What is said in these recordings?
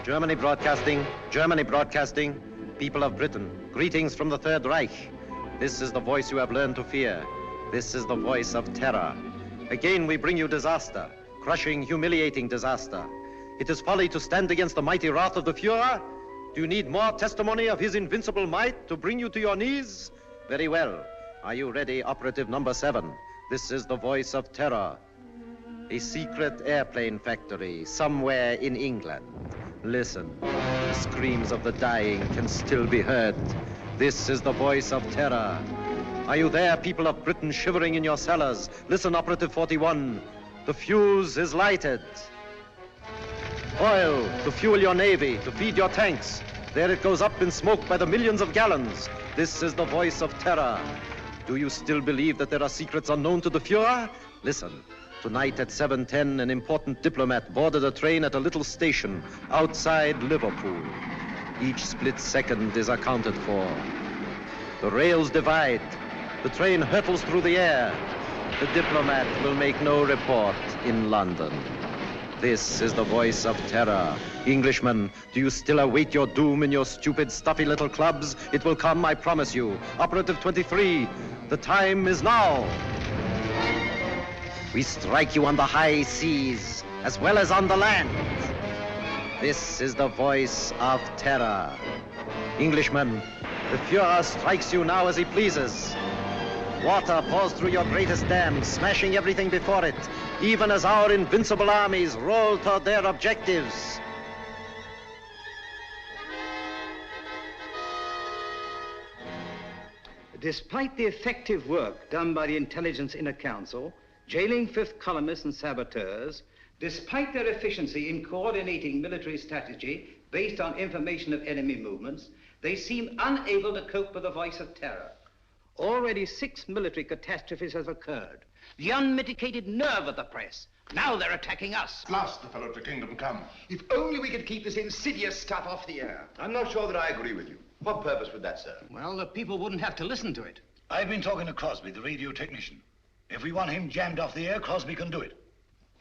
Germany broadcasting, people of Britain, greetings from the Third Reich. This is the voice you have learned to fear. This is the voice of terror. Again we bring you disaster, crushing, humiliating disaster. It is folly to stand against the mighty wrath of the Fuhrer. Do you need more testimony of his invincible might to bring you to your knees? Very well. Are you ready, operative number 7? This is the voice of terror. A secret airplane factory somewhere in England. Listen, the screams of the dying can still be heard. This is the voice of terror. Are you there, people of Britain, shivering in your cellars? Listen, operative 41. The fuse is lighted. Oil to fuel your navy, to feed your tanks. There it goes up in smoke by the millions of gallons. This is the voice of terror. Do you still believe that there are secrets unknown to the Fuhrer? Listen. Tonight at 7:10, an important diplomat boarded a train at a little station outside Liverpool. Each split second is accounted for. The rails divide. The train hurtles through the air. The diplomat will make no report in London. This is the voice of terror. Englishmen, do you still await your doom in your stupid, stuffy little clubs? It will come, I promise you. Operative 23, the time is now. We strike you on the high seas, as well as on the land. This is the voice of terror. Englishmen, the Fuhrer strikes you now as he pleases. Water pours through your greatest dam, smashing everything before it, even as our invincible armies roll toward their objectives. Despite the effective work done by the Intelligence Inner Council, jailing fifth columnists and saboteurs, despite their efficiency in coordinating military strategy based on information of enemy movements, they seem unable to cope with the voice of terror. Already 6 military catastrophes have occurred. The unmitigated nerve of the press. Now they're attacking us. At last the fellow to kingdom come. If only we could keep this insidious stuff off the air. I'm not sure that I agree with you. What purpose would that serve? Well, the people wouldn't have to listen to it. I've been talking to Crosby, the radio technician. If we want him jammed off the air, Crosby can do it.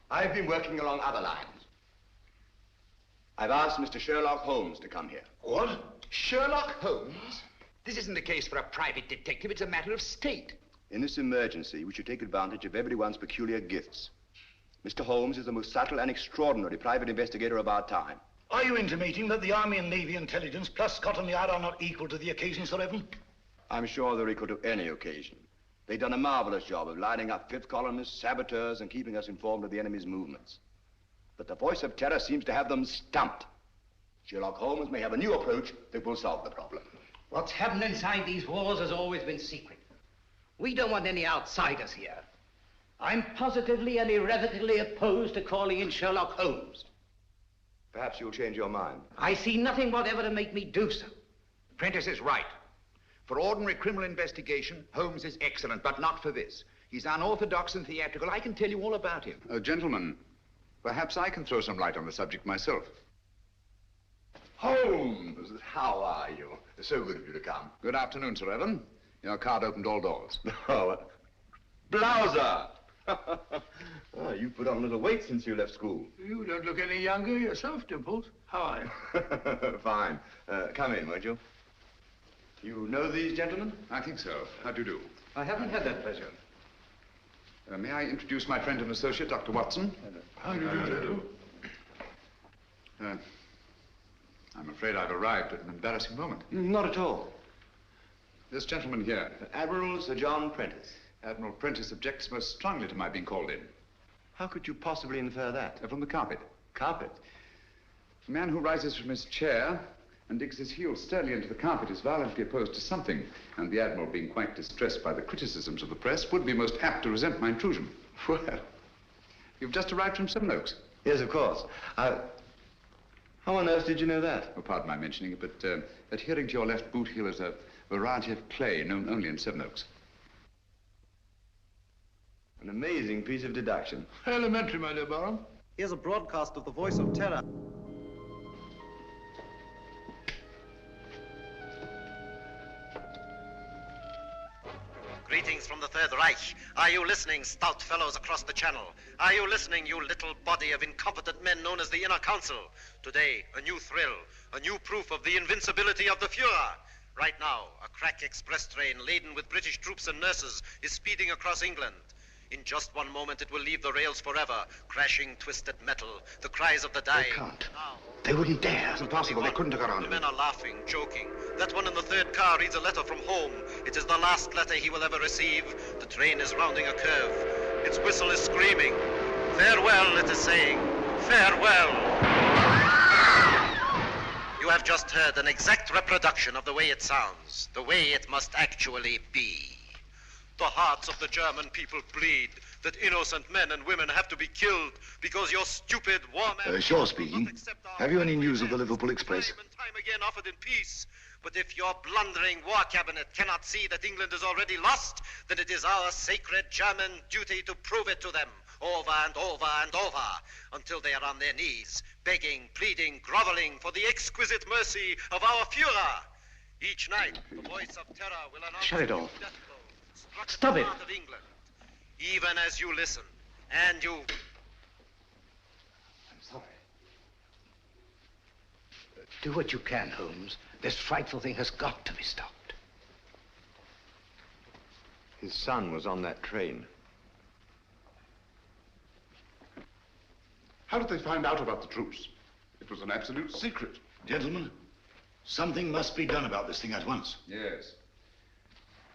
I've been working along other lines. I've asked Mr. Sherlock Holmes to come here. What? Sherlock Holmes? This isn't a case for a private detective, it's a matter of state. In this emergency, we should take advantage of everyone's peculiar gifts. Mr. Holmes is the most subtle and extraordinary private investigator of our time. Are you intimating that the Army and Navy intelligence plus Scotland Yard are not equal to the occasion, Sir Evan? I'm sure they're equal to any occasion. They've done a marvelous job of lining up fifth columnists, saboteurs, and keeping us informed of the enemy's movements. But the voice of terror seems to have them stumped. Sherlock Holmes may have a new approach that will solve the problem. What's happened inside these walls has always been secret. We don't want any outsiders here. I'm positively and irrevocably opposed to calling in Sherlock Holmes. Perhaps you'll change your mind. I see nothing whatever to make me do so. Prentice is right. For ordinary criminal investigation, Holmes is excellent, but not for this. He's unorthodox and theatrical. I can tell you all about him. Gentlemen, perhaps I can throw some light on the subject myself. Holmes, How are you? So good of you to come. good afternoon, Sir Evan. Your card opened all doors. Oh, Blouser! Oh, you've put on a little weight since you left school. You don't look any younger yourself, Dimples. How are you? Fine. Come in, won't you? You know these gentlemen? I think so. How do you do? I haven't had that pleasure. May I introduce my friend and associate, Dr. Watson? How do you do? I'm afraid I've arrived at an embarrassing moment. Not at all. This gentleman here, Admiral Sir John Prentice. Admiral Prentice, objects most strongly to my being called in. How could you possibly infer that? From the carpet. Carpet? A man who rises from his chair and digs his heels sternly into the carpet is violently opposed to something, and the Admiral, being quite distressed by the criticisms of the press, would be most apt to resent my intrusion. Well, You've just arrived from Sevenoaks. yes, of course. How on earth did you know that? Oh, pardon my mentioning it, but adhering to your left boot heel is a variety of clay known only in Sevenoaks. An amazing piece of deduction. Elementary, my dear Barham. Here's a broadcast of the Voice of Terror. Greetings from the Third Reich. Are you listening, stout fellows across the channel? Are you listening, you little body of incompetent men known as the Inner Council? Today, a new thrill, a new proof of the invincibility of the Fuhrer. Right now, a crack express train laden with British troops and nurses is speeding across England. In just one moment, it will leave the rails forever, crashing twisted metal, the cries of the dying. They can't. Now, They wouldn't dare. It's impossible. They couldn't have got the onto men it. are laughing, joking. That one in the third car reads a letter from home. It is the last letter he will ever receive. The train is rounding a curve. Its whistle is screaming. Farewell, it is saying. Farewell. You have just heard an exact reproduction of the way it sounds, the way it must actually be. The hearts of the German people bleed that innocent men and women have to be killed because your stupid war men... Shaw speaking. Have you any news of the Liverpool Express? Time and time again offered in peace. But if your blundering war cabinet cannot see that England is already lost, then it is our sacred German duty to prove it to them over and over and over until they are on their knees, begging, pleading, groveling for the exquisite mercy of our Fuhrer. Each night, the Voice of Terror will announce... Shut it off. the death blow struck at Stop the it. heart of England. Even as you listen, and you... I'm sorry. Do what you can, Holmes. This frightful thing has got to be stopped. His son was on that train. How did they find out about the troops? It was an absolute secret. Gentlemen, something must be done about this thing at once. Yes.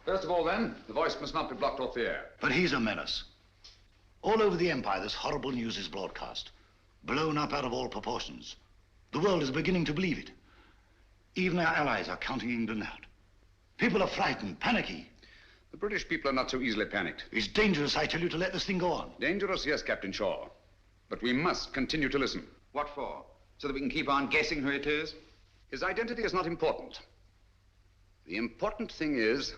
First of all, then, the voice must not be blocked off the air. But he's a menace. All over the Empire, this horrible news is broadcast, blown up out of all proportions. The world is beginning to believe it. Even our allies are counting England out. People are frightened, panicky. The British people are not so easily panicked. It's dangerous, I tell you, to let this thing go on. Dangerous, yes, Captain Shaw. But we must continue to listen. What for? So that we can keep on guessing who it is? His identity is not important. The important thing is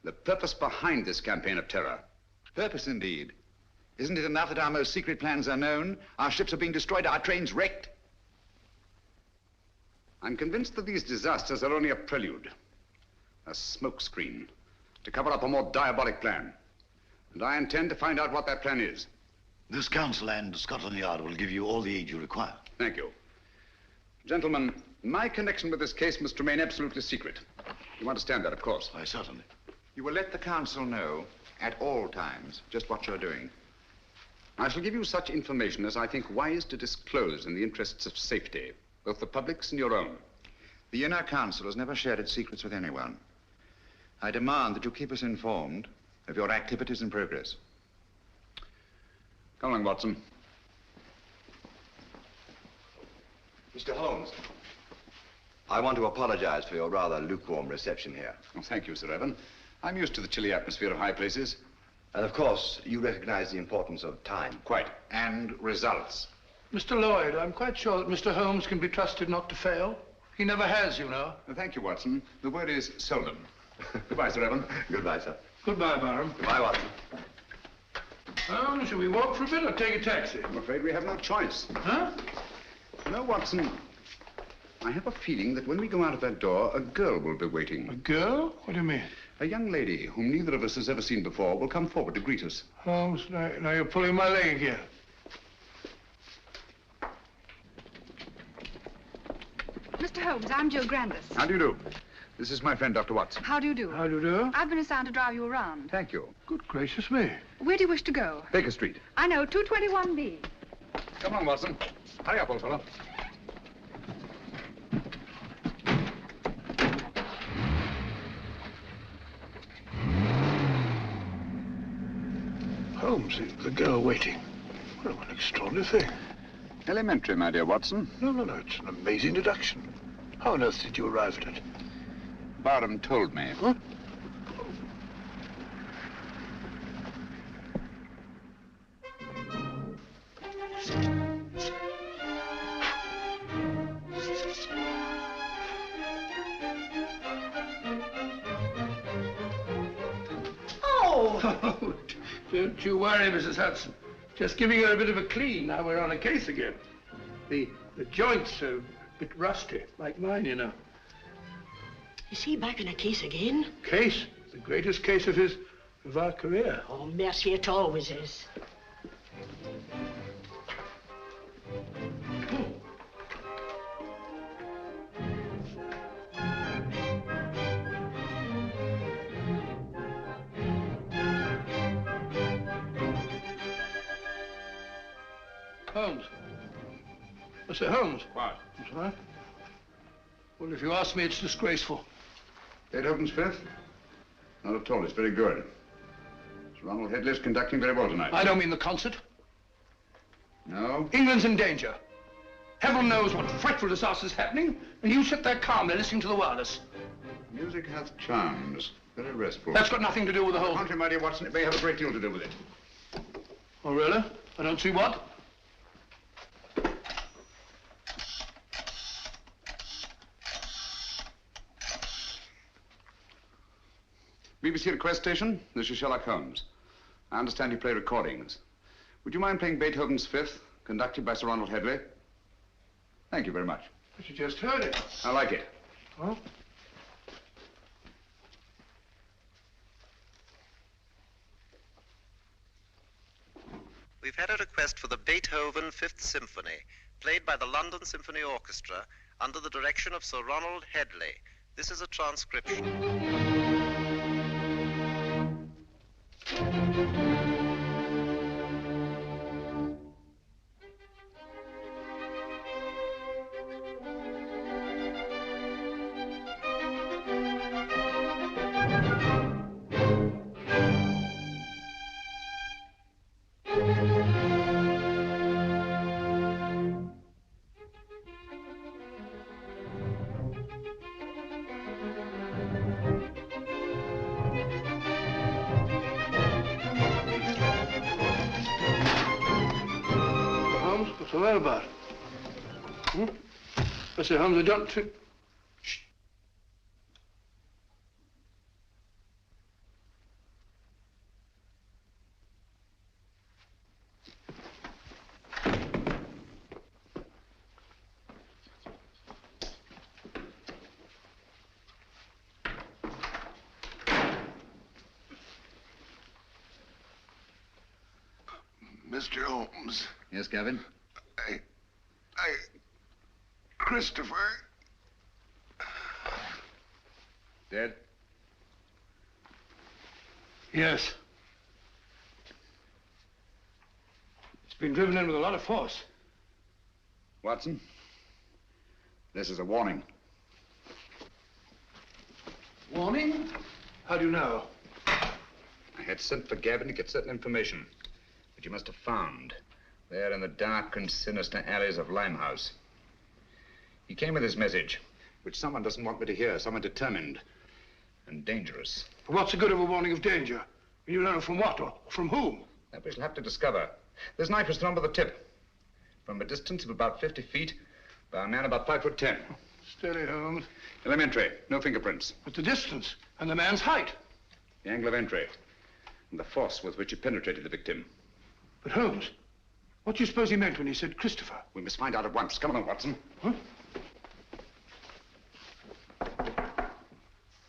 the purpose behind this campaign of terror. Purpose, indeed. Isn't it enough that our most secret plans are known? Our ships are being destroyed, our trains wrecked. I'm convinced that these disasters are only a prelude, a smokescreen, to cover up a more diabolic plan. And I intend to find out what that plan is. This council and Scotland Yard will give you all the aid you require. Thank you. Gentlemen, my connection with this case must remain absolutely secret. You understand that, of course. Why, certainly. You will let the council know at all times just what you're doing. I shall give you such information as I think wise to disclose in the interests of safety, both the public's and your own. The Inner Council has never shared its secrets with anyone. I demand that you keep us informed of your activities and progress. Come along, Watson. Mr. Holmes, I want to apologize for your rather lukewarm reception here. Oh, thank you, Sir Evan. I'm used to the chilly atmosphere of high places. And of course, you recognize the importance of time. Quite. And results. Mr. Lloyd, I'm quite sure that Mr. Holmes can be trusted not to fail. He never has, you know. Thank you, Watson. The word is seldom. Goodbye, Sir Evan. Goodbye, sir. Goodbye, Barham. Goodbye, Watson. Shall we walk for a bit or take a taxi? I'm afraid we have no choice. Huh? You know, Watson, I have a feeling that when we go out of that door, a girl will be waiting. A girl? What do you mean? A young lady whom neither of us has ever seen before will come forward to greet us. Holmes, now you're pulling my leg again. Mr. Holmes, I'm Jill Grandis. How do you do? This is my friend, Dr. Watson. How do you do? How do you do? I've been assigned to drive you around. Thank you. Good gracious me. Where do you wish to go? Baker Street. I know, 221B. Come on, Watson. Hurry up, old fellow. Holmes, the girl waiting. What an extraordinary thing. Elementary, my dear Watson. No, it's an amazing deduction. How on earth did you arrive at it? Barham told me. Huh? Oh, don't you worry, Mrs. Hudson. Just giving her a bit of a clean. Now we're on a case again. The joints are a bit rusty, like mine, you know. Is he back in a case again? Case? The greatest case of our career. Oh, mercy, it always is. Holmes. Mr. Holmes. What? I'm sorry. Well, if you ask me, it's disgraceful. Beethoven's Fifth? Not at all. It's very good. Sir Ronald Headley's conducting very well tonight. I don't mean the concert. No? England's in danger. Heaven knows what frightful disaster's happening, and you sit there calmly listening to the wireless. Music hath charms. Very restful. That's got nothing to do with the whole... Contrary, my dear Watson, it may have a great deal to do with it. Oh, really? I don't see what. BBC request station, this is Sherlock Holmes. I understand you play recordings. Would you mind playing Beethoven's Fifth, conducted by Sir Ronald Headley? Thank you very much. But you just heard it. I like it. Huh? We've had a request for the Beethoven Fifth Symphony, played by the London Symphony Orchestra under the direction of Sir Ronald Headley. This is a transcription. What's all that about? I say, Holmes, I don't... Shh. Mr. Holmes. Yes, Gavin? Christopher. Dead? Yes. It's been driven in with a lot of force. Watson, this is a warning. Warning? How do you know? I had sent for Gavin to get certain information that you must have found there in the dark and sinister alleys of Limehouse. He came with his message, which someone doesn't want me to hear, someone determined and dangerous. What's the good of a warning of danger? You learn from what or from whom? That we shall have to discover. This knife was thrown by the tip, from a distance of about 50 feet, by a man about 5'10". Steady, Holmes. Elementary. No fingerprints. But the distance and the man's height. The angle of entry. And the force with which he penetrated the victim. But Holmes, what do you suppose he meant when he said Christopher? We must find out at once. Come on, Watson. Huh?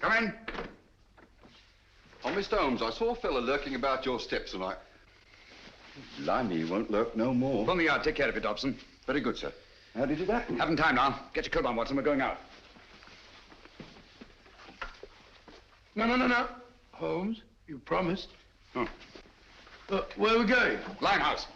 Come in. Oh, Mr. Holmes, I saw a fella lurking about your steps tonight. Blimey, he won't lurk no more. From the yard. Take care of it, Dobson. Very good, sir. How did it happen? Haven't time now. Get your coat on, Watson. We're going out. No. Holmes, you promised. Oh. Where are we going? Limehouse.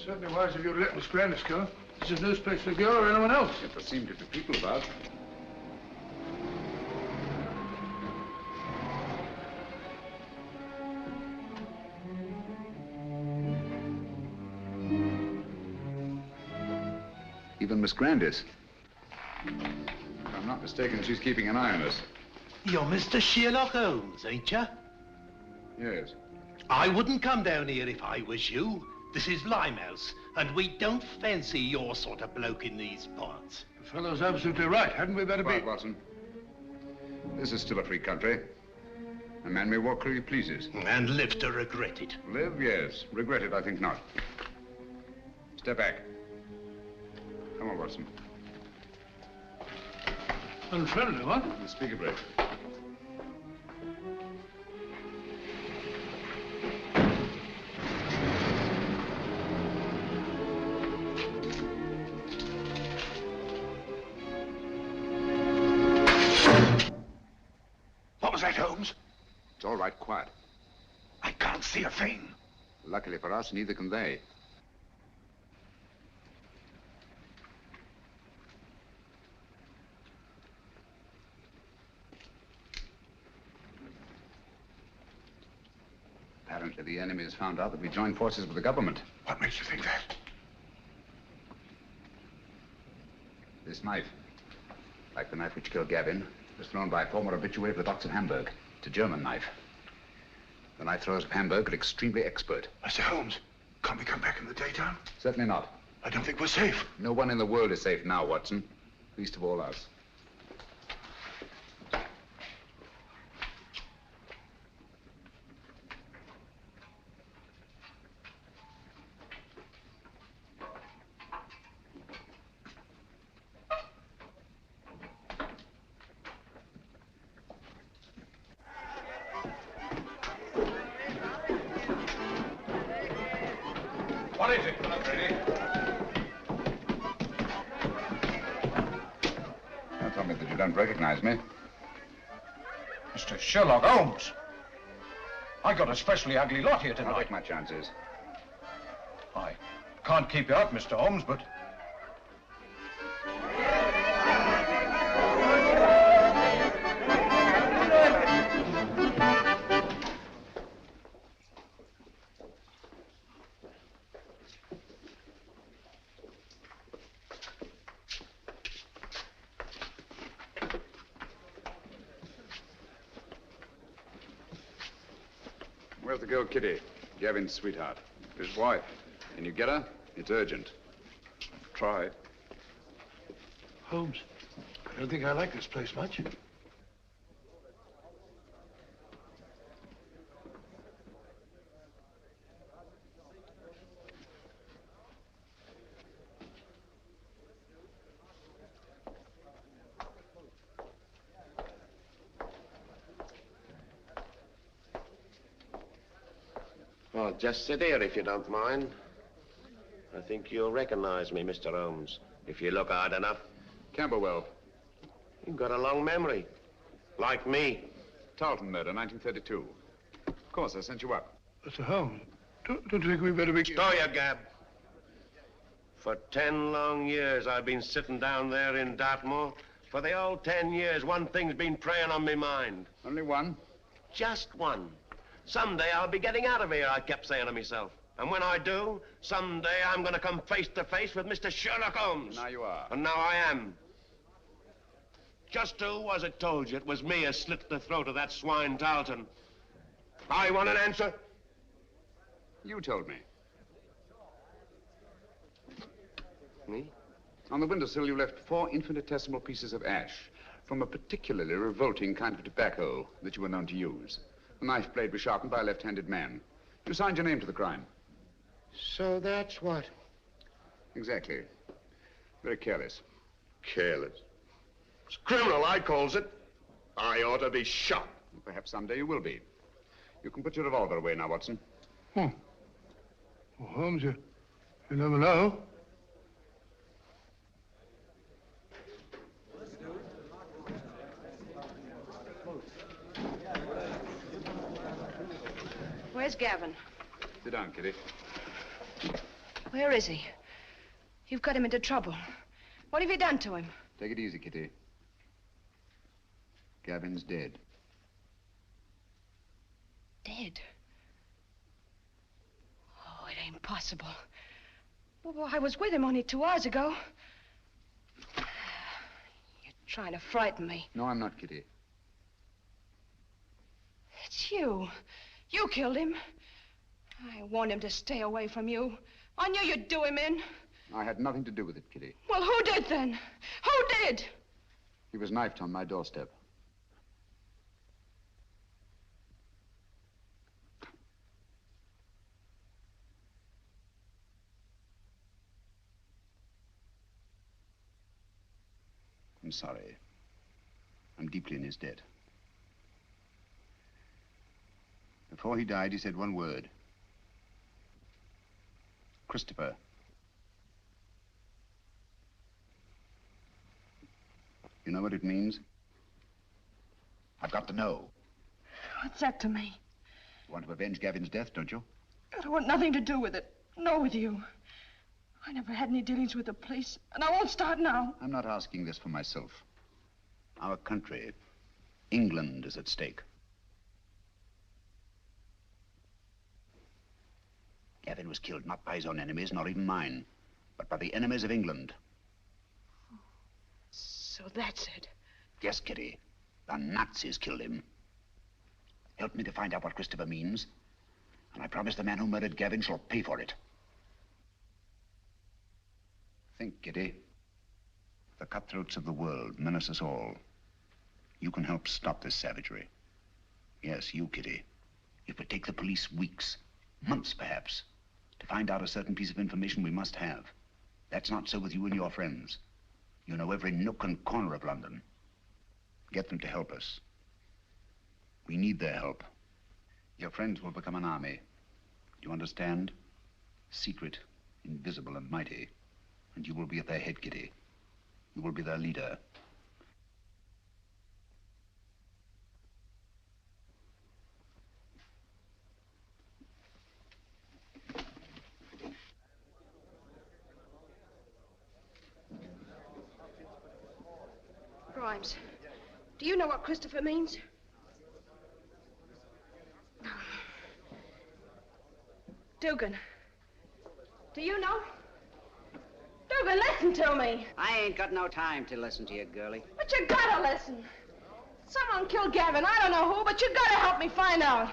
Certainly wise of you to let Miss Grandis go. This is no space for the girl or anyone else. Yet there seem to be people about. Even Miss Grandis. If I'm not mistaken, she's keeping an eye on us. You're Mr. Sherlock Holmes, ain't you? Yes. I wouldn't come down here if I was you. This is Limehouse, and we don't fancy your sort of bloke in these parts. The fellow's absolutely right. Hadn't we better Quiet, Watson. This is still a free country. A man may walk where he pleases. And live to regret it. Live, yes. Regret it, I think not. Step back. Come on, Watson. Unfriendly, what? Speak a break. What was that, Holmes? It's all right, quiet. I can't see a thing. Luckily for us, neither can they. Apparently the enemy has found out that we joined forces with the government. What makes you think that? This knife, like the knife which killed Gavin, was thrown by a former habitué of the docks of Hamburg. It's a German knife. The knife throwers of Hamburg are extremely expert. Mr. Holmes, can't we come back in the daytime? Certainly not. I don't think we're safe. No one in the world is safe now, Watson. Least of all us. What is it, Freddy? Don't tell me that you don't recognize me. Mr. Sherlock Holmes. I got a specially ugly lot here I'll tonight. take my chances. I can't keep you up, Mr. Holmes, but... Where's the girl Kitty? Gavin's sweetheart. His wife. Can you get her? It's urgent. Try. Holmes, I don't think I like this place much. Well, just sit here if you don't mind. I think you'll recognize me, Mr. Holmes, if you look hard enough. Camberwell. You've got a long memory. Like me. Tarleton murder, 1932. Of course, I sent you up. Mr. Holmes, don't you think we better be... Stow your gab. For 10 long years, I've been sitting down there in Dartmoor, For the old 10 years, one thing's been preying on my mind. Only one? Just one. Someday I'll be getting out of here, I kept saying to myself. And when I do, someday I'm going to come face to face with Mr. Sherlock Holmes. Now you are. And now I am. Just who was it told you it was me who slit the throat of that swine Tarleton? I want an answer. You told me. Me? On the windowsill, you left 4 infinitesimal pieces of ash from a particularly revolting kind of tobacco that you were known to use. The knife blade was sharpened by a left-handed man. You signed your name to the crime. So that's what? Exactly. Very careless. Careless. It's criminal, I calls it. I ought to be shot. Perhaps someday you will be. You can put your revolver away now, Watson. Well, Holmes, you never know. Where's Gavin? Sit down, Kitty. Where is he? You've got him into trouble. What have you done to him? Take it easy, Kitty. Gavin's dead. Dead? Oh, it ain't possible. Well, I was with him only 2 hours ago. You're trying to frighten me. No, I'm not, Kitty. It's you. You killed him. I warned him to stay away from you. I knew you'd do him in. I had nothing to do with it, Kitty. Well, who did then? Who did? He was knifed on my doorstep. I'm sorry. I'm deeply in his debt. Before he died, he said one word. Christopher. You know what it means? I've got to know. What's that to me? You want to avenge Gavin's death, don't you? I don't want nothing to do with it. No, with you. I never had any dealings with the police, and I won't start now. I'm not asking this for myself. Our country, England, is at stake. Gavin was killed not by his own enemies, nor even mine, but by the enemies of England. So that's it. Yes, Kitty. The Nazis killed him. Help me to find out what Christopher means, and I promise the man who murdered Gavin shall pay for it. Think, Kitty. The cutthroats of the world menace us all. You can help stop this savagery. Yes, you, Kitty. It would take the police weeks, months perhaps, to find out a certain piece of information we must have. That's not so with you and your friends. You know every nook and corner of London. Get them to help us. We need their help. Your friends will become an army. Do you understand? Secret, invisible, and mighty. And you will be at their head, Kitty. You will be their leader. Grimes, do you know what Christopher means? Dugan, do you know? Dugan, listen to me. I ain't got no time to listen to you, girlie. But you gotta listen. Someone killed Gavin. I don't know who, but you gotta help me find out.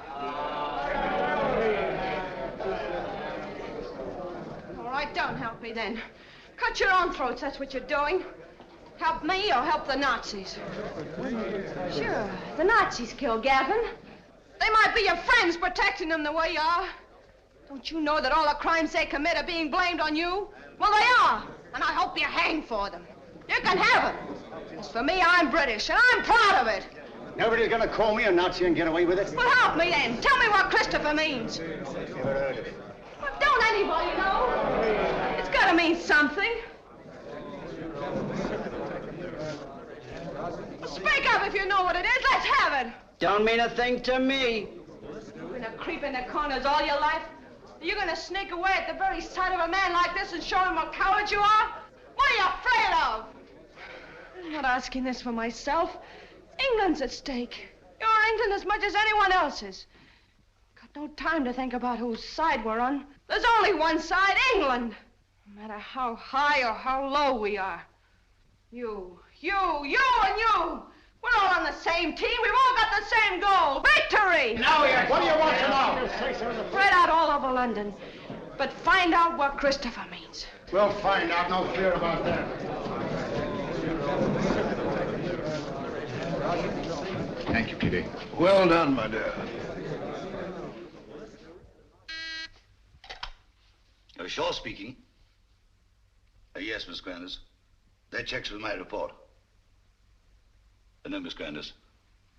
All right, don't help me then. Cut your own throats, that's what you're doing. Help me or help the Nazis. Sure, the Nazis killed Gavin. They might be your friends protecting them the way you are. Don't you know that all the crimes they commit are being blamed on you? Well, they are, and I hope you hang for them. You can have it. As for me, I'm British, and I'm proud of it. Nobody's gonna call me a Nazi and get away with it. Well, help me then. Tell me what Christopher means. Never heard of it. Well, don't anybody know? It's gotta mean something. Well, speak up if you know what it is. Let's have it. Don't mean a thing to me. You're gonna creep in the corners all your life? You're gonna sneak away at the very sight of a man like this and show him what coward you are? What are you afraid of? I'm not asking this for myself. England's at stake. You're England as much as anyone else's. Got no time to think about whose side we're on. There's only one side, England. No matter how high or how low we are. You, and you. We're all on the same team. We've all got the same goal. Victory! Now, what do you want to know? Spread out all over London. But find out what Christopher means. We'll find out. No fear about that. Thank you, Kitty. Well done, my dear. Shaw speaking. Yes, Miss Grandis. That checks with my report. No, Miss Grandis.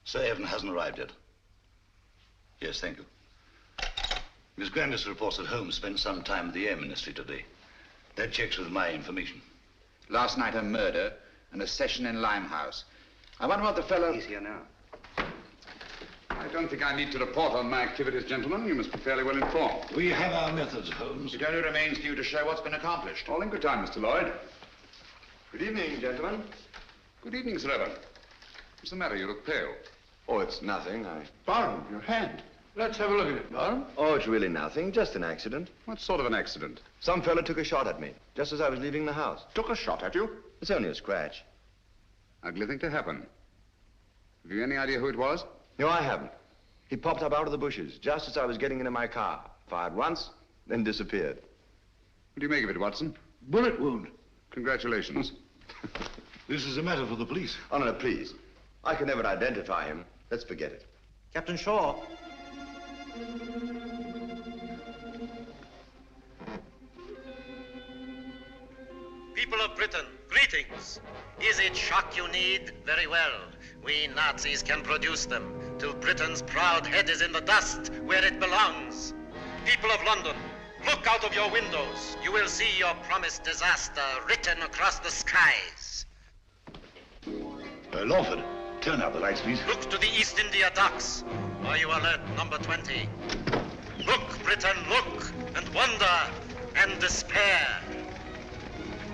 Sir Evan hasn't arrived yet. Yes, thank you. Miss Grandis reports that Holmes spent some time at the Air Ministry today. That checks with my information. Last night a murder and a session in Limehouse. I wonder what the fellow... He's here now. I don't think I need to report on my activities, gentlemen. You must be fairly well informed. We have our methods, Holmes. It only remains for you to show what's been accomplished. All in good time, Mr. Lloyd. Good evening, gentlemen. Good evening, Sir Evan. What's the matter? You look pale. Oh, it's nothing. Barham, your hand. Let's have a look at it, Barham. Oh, it's really nothing. Just an accident. What sort of an accident? Some fella took a shot at me, just as I was leaving the house. Took a shot at you? It's only a scratch. Ugly thing to happen. Have you any idea who it was? No, I haven't. He popped up out of the bushes, just as I was getting into my car. Fired once, then disappeared. What do you make of it, Watson? Bullet wound. Congratulations. This is a matter for the police. Oh, no, please. I can never identify him. Let's forget it. Captain Shaw. People of Britain, greetings. Is it shock you need? Very well. We Nazis can produce them till Britain's proud head is in the dust where it belongs. People of London, look out of your windows. You will see your promised disaster written across the skies. Lawford, turn out the lights, please. Look to the East India docks. Are you alert, number 20? Look, Britain, look, and wonder, and despair.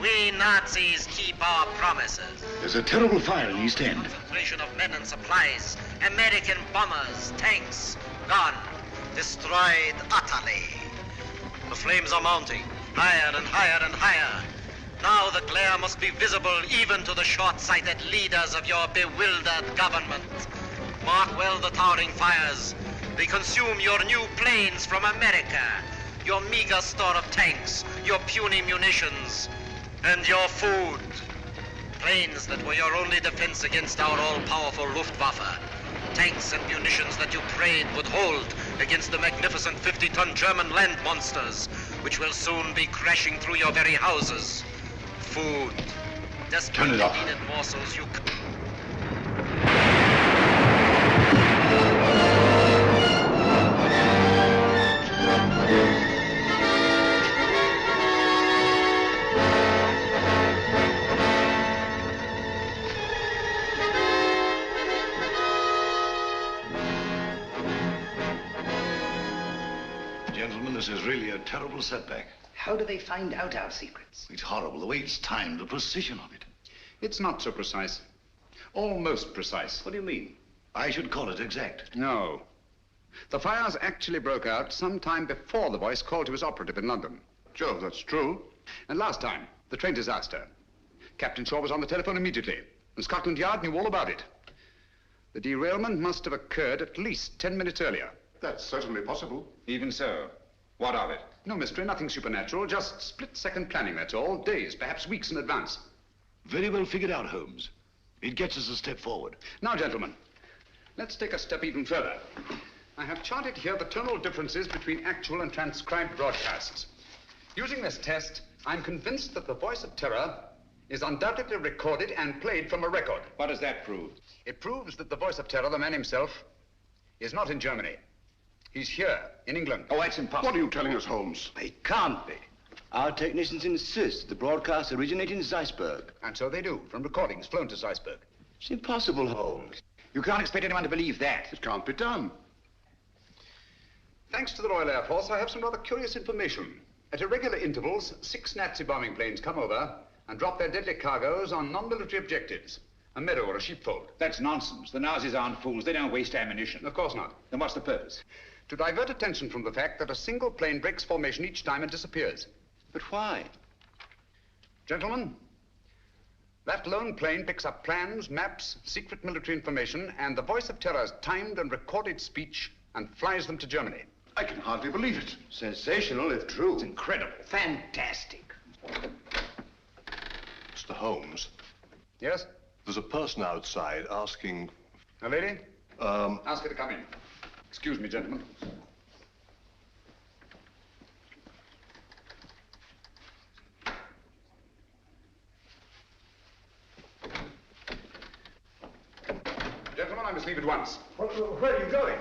We Nazis keep our promises. There's a terrible fire in East End. Concentration of men and supplies. American bombers, tanks, gone. Destroyed utterly. The flames are mounting, higher and higher and higher. Now the glare must be visible even to the short-sighted leaders of your bewildered government. Mark well the towering fires. They consume your new planes from America, your meager store of tanks, your puny munitions, and your food. Planes that were your only defense against our all-powerful Luftwaffe. Tanks and munitions that you prayed would hold against the magnificent 50-ton German land monsters, which will soon be crashing through your very houses. Food. Desperately needed morsels you... Gentlemen, this is really a terrible setback. How do they find out our secrets? It's horrible, the way it's timed, the precision of it. It's not so precise. Almost precise. What do you mean? I should call it exact. No. The fires actually broke out sometime before the voice called to his operative in London. Joe, that's true. And last time, the train disaster. Captain Shaw was on the telephone immediately, and Scotland Yard knew all about it. The derailment must have occurred at least 10 minutes earlier. That's certainly possible. Even so, what of it? No mystery, nothing supernatural, just split-second planning, that's all. Days, perhaps weeks in advance. Very well figured out, Holmes. It gets us a step forward. Now, gentlemen, let's take a step even further. I have charted here the tonal differences between actual and transcribed broadcasts. Using this test, I'm convinced that the voice of terror is undoubtedly recorded and played from a record. What does that prove? It proves that the voice of terror, the man himself, is not in Germany. He's here, in England. Oh, that's impossible. What are you telling us, Holmes? It can't be. Our technicians insist the broadcast originated in Zeisberg. And so they do, from recordings flown to Zeisberg. It's impossible, Holmes. You can't expect anyone to believe that. It can't be done. Thanks to the Royal Air Force, I have some rather curious information. At irregular intervals, 6 Nazi bombing planes come over, and drop their deadly cargoes on non-military objectives. A meadow or a sheepfold. That's nonsense. The Nazis aren't fools. They don't waste ammunition. Of course not. Then what's the purpose? To divert attention from the fact that a single plane breaks formation each time and disappears. But why? Gentlemen, that lone plane picks up plans, maps, secret military information, and the Voice of Terror's timed and recorded speech and flies them to Germany. I can hardly believe it. Sensational, if true. It's incredible. Fantastic. Mr. Holmes, Yes? there's a person outside asking... A lady? Ask her to come in. Excuse me, gentlemen. Gentlemen, I must leave at once. Where are you going?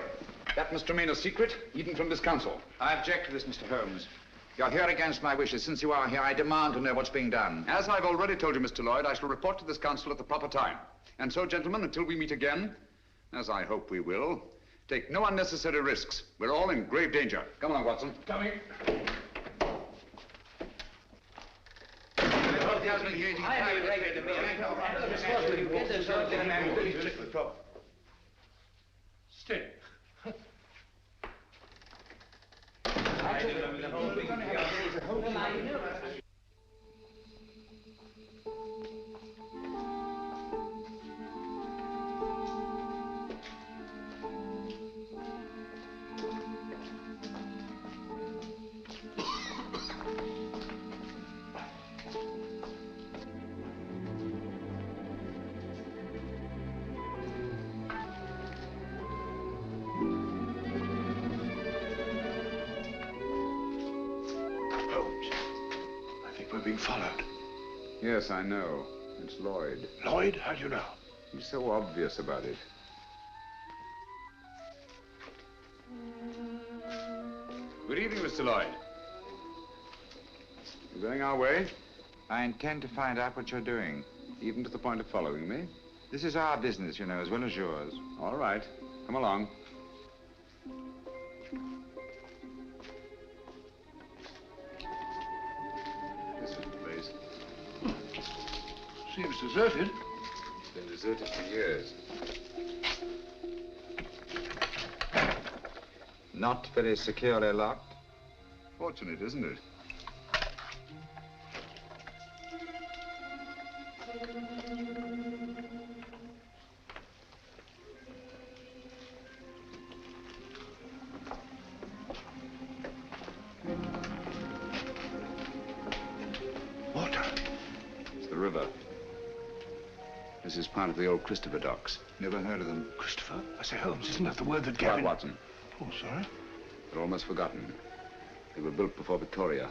That must remain a secret, even from this council. I object to this, Mr. Holmes. You're here against my wishes. Since you are here, I demand to know what's being done. As I've already told you, Mr. Lloyd, I shall report to this council at the proper time. And so, gentlemen, until we meet again, as I hope we will, take no unnecessary risks. We're all in grave danger. Come along, Watson. Coming. Stay. Being followed. Yes, I know. It's Lloyd. Lloyd? How do you know? He's so obvious about it. Good evening, Mr. Lloyd. You going our way? I intend to find out what you're doing. Even to the point of following me? This is our business, you know, as well as yours. All right. Come along. This is the place. Seems deserted. It's been deserted for years. Not very securely locked. Fortunate, isn't it? Water. It's the river. This is part of the old Christopher docks. Never heard of them. Christopher? I say, Holmes, isn't that the word that Quiet, Gavin... Watson. Oh, sorry. They're almost forgotten. They were built before Victoria.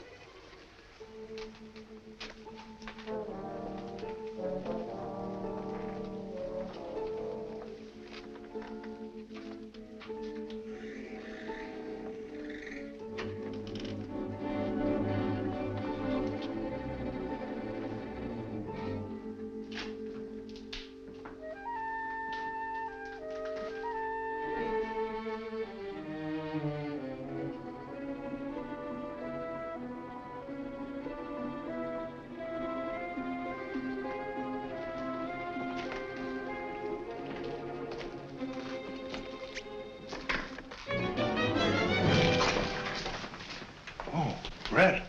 Red.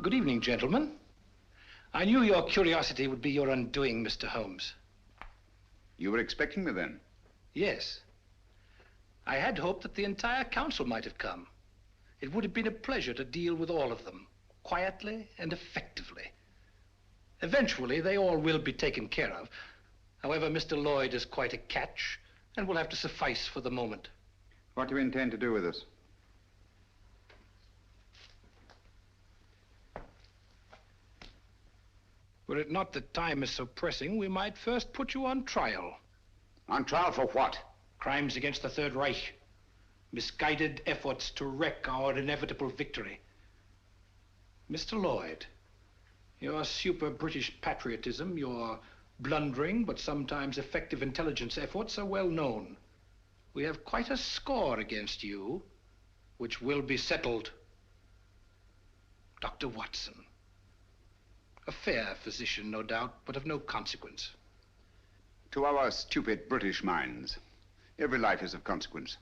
Good evening, gentlemen. I knew your curiosity would be your undoing, Mr. Holmes. You were expecting me then? Yes. I had hoped that the entire council might have come. It would have been a pleasure to deal with all of them, quietly and effectively. Eventually, they all will be taken care of. However, Mr. Lloyd is quite a catch and will have to suffice for the moment. What do you intend to do with us? Were it not that time is so pressing, we might first put you on trial. On trial for what? Crimes against the Third Reich. Misguided efforts to wreck our inevitable victory. Mr. Lloyd, your super-British patriotism, your blundering but sometimes effective intelligence efforts are well known. We have quite a score against you, which will be settled. Dr. Watson. A fair physician, no doubt, but of no consequence. To our stupid British minds, every life is of consequence.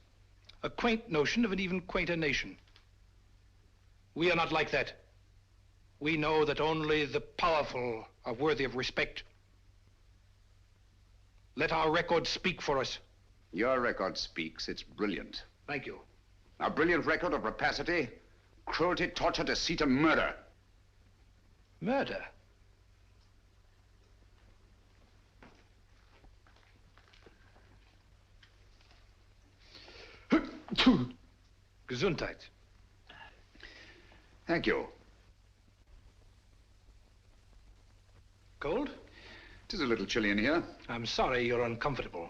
A quaint notion of an even quainter nation. We are not like that. We know that only the powerful are worthy of respect. Let our record speak for us. Your record speaks. It's brilliant. Thank you. A brilliant record of rapacity, cruelty, torture, deceit, and murder. Murder? Gesundheit. Thank you. Cold? It is a little chilly in here. I'm sorry you're uncomfortable.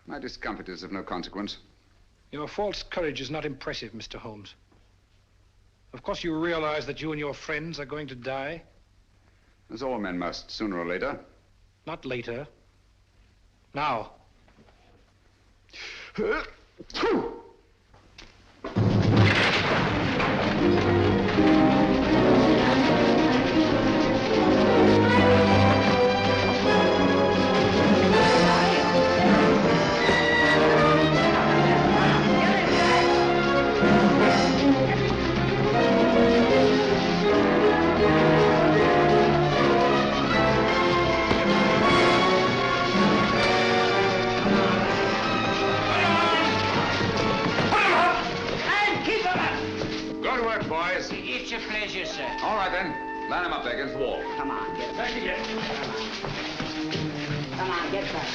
My discomfort is of no consequence. Your false courage is not impressive, Mr. Holmes. Of course you realize that you and your friends are going to die? As all men must, sooner or later. Not later. Now. It's a pleasure, sir. All right, then. Line him up there against the wall. Come on, get back again. Come on, get back.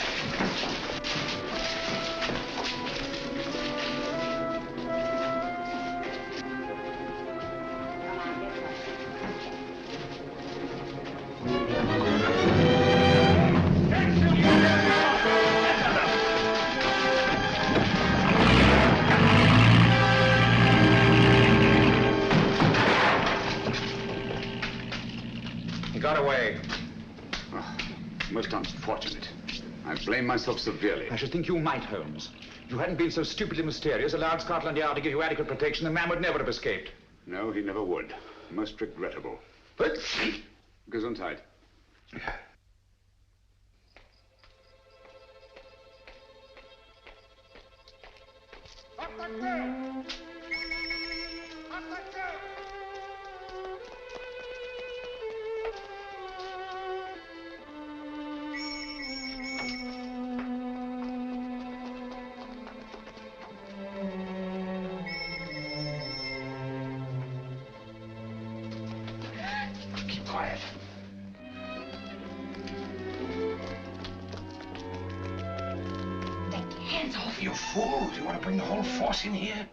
Got away. Oh, most unfortunate. I blame myself severely. I should think you might, Holmes. If you hadn't been so stupidly mysterious, allowed Scotland Yard to give you adequate protection, the man would never have escaped. No, he never would. Most regrettable. But... Gesundheit. Keep quiet. Hands off, you fool! Do you want to bring the whole force in here?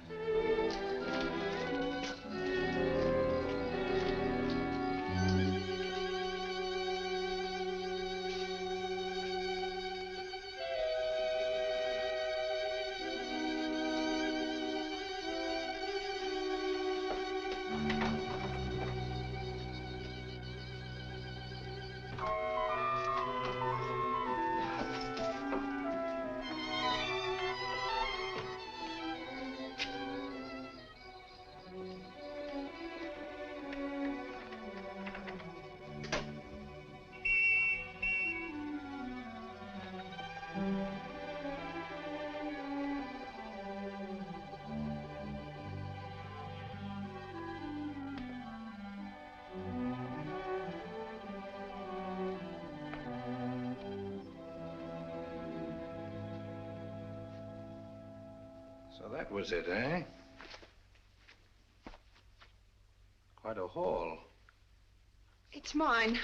So that was it, eh? Quite a haul. It's mine.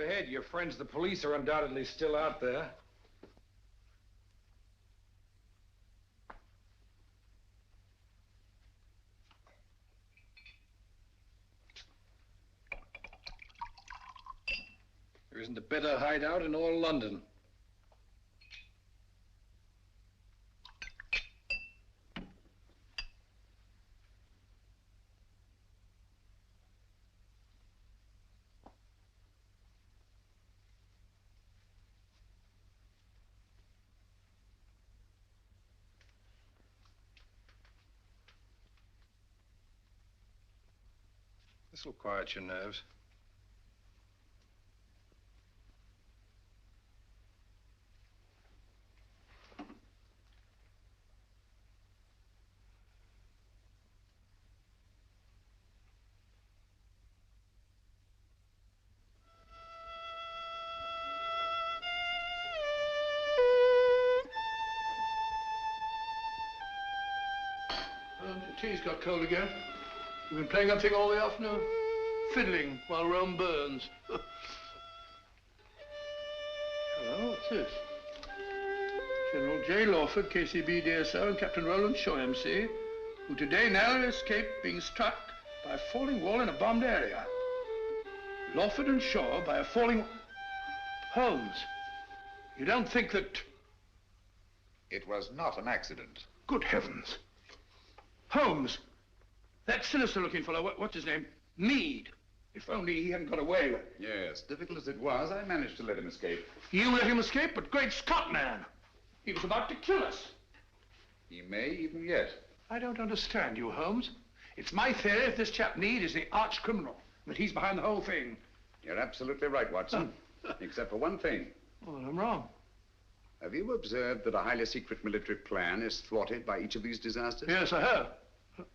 ahead. Your friends, the police, are undoubtedly still out there. There isn't a better hideout in all London. This will quiet your nerves. Your tea's got cold again. You've been playing that thing all the afternoon? Fiddling while Rome burns. Hello, what's this? General J. Lawford, KCB DSO, and Captain Roland Shaw, MC, who today narrowly escaped being struck by a falling wall in a bombed area. Lawford and Shaw by a falling... Holmes, you don't think that... It was not an accident. Good heavens. Holmes, that sinister-looking fellow, what's his name? Meade. If only he hadn't got away. Yes, difficult as it was, I managed to let him escape. You let him escape? But great Scott, man! He was about to kill us. He may even yet. I don't understand you, Holmes. It's my theory that this chap Meade is the arch criminal, that he's behind the whole thing. You're absolutely right, Watson. Except for one thing. Well, then I'm wrong. Have you observed that a highly secret military plan is thwarted by each of these disasters? Yes, I have.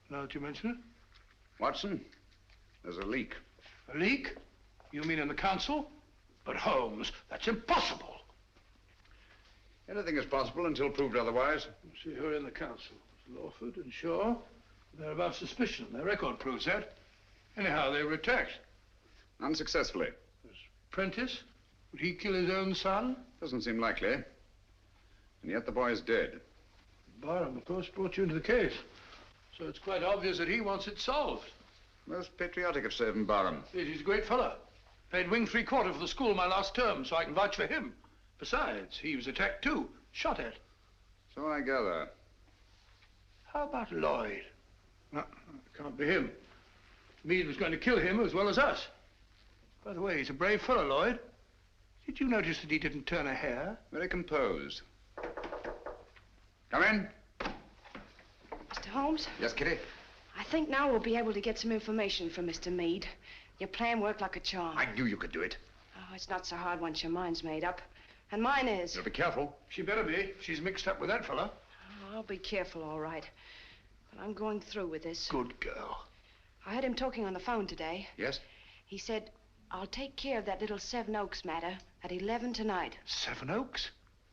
Now that you mention it. Watson, there's a leak. A leak? You mean in the council? But Holmes, that's impossible. Anything is possible until proved otherwise. Let's see who are in the council. It's Lawford and Shaw. They're above suspicion. Their record proves that. Anyhow, they were attacked. Unsuccessfully. There's Prentice. Would he kill his own son? Doesn't seem likely. And yet the boy is dead. Barham, of course, brought you into the case. So it's quite obvious that he wants it solved. Most patriotic of Savin Barham. He's a great fellow. Played wing 3/4 for the school my last term, so I can vouch for him. Besides, he was attacked too, shot at. So I gather. How about Lloyd? No, it can't be him. Meade was going to kill him as well as us. By the way, he's a brave fellow, Lloyd. Did you notice that he didn't turn a hair? Very composed. Come in. Mr. Holmes? Yes, Kitty? I think now we'll be able to get some information from Mr. Meade. Your plan worked like a charm. I knew you could do it. Oh, it's not so hard once your mind's made up. And mine is. You'll be careful. She better be. She's mixed up with that fella. Oh, I'll be careful, all right. But I'm going through with this. Good girl. I heard him talking on the phone today. Yes? He said, I'll take care of that little Seven Oaks matter at 11 tonight. Seven Oaks?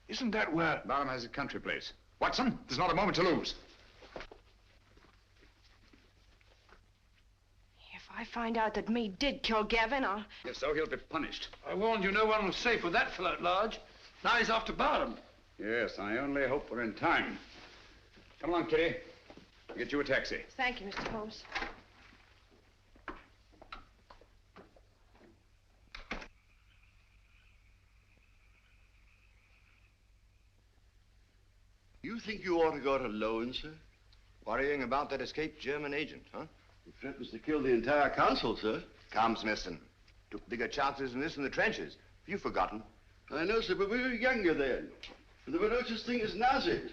Isn't that where... Barham has a country place. Watson, there's not a moment to lose. If I find out that Meade did kill Gavin, I'll... If so, he'll be punished. I warned you no one was safe with that fellow at large. Now he's after Barham. Yes, I only hope we're in time. Come along, Kitty. I'll get you a taxi. Thank you, Mr. Holmes. You think you ought to go it alone, sir? Worrying about that escaped German agent, huh? He threatens to kill the entire council, sir. Come, Smithson. Took bigger chances than this in the trenches. Have you forgotten? I know, sir, but we were younger then. And there were no such thing as Nazis.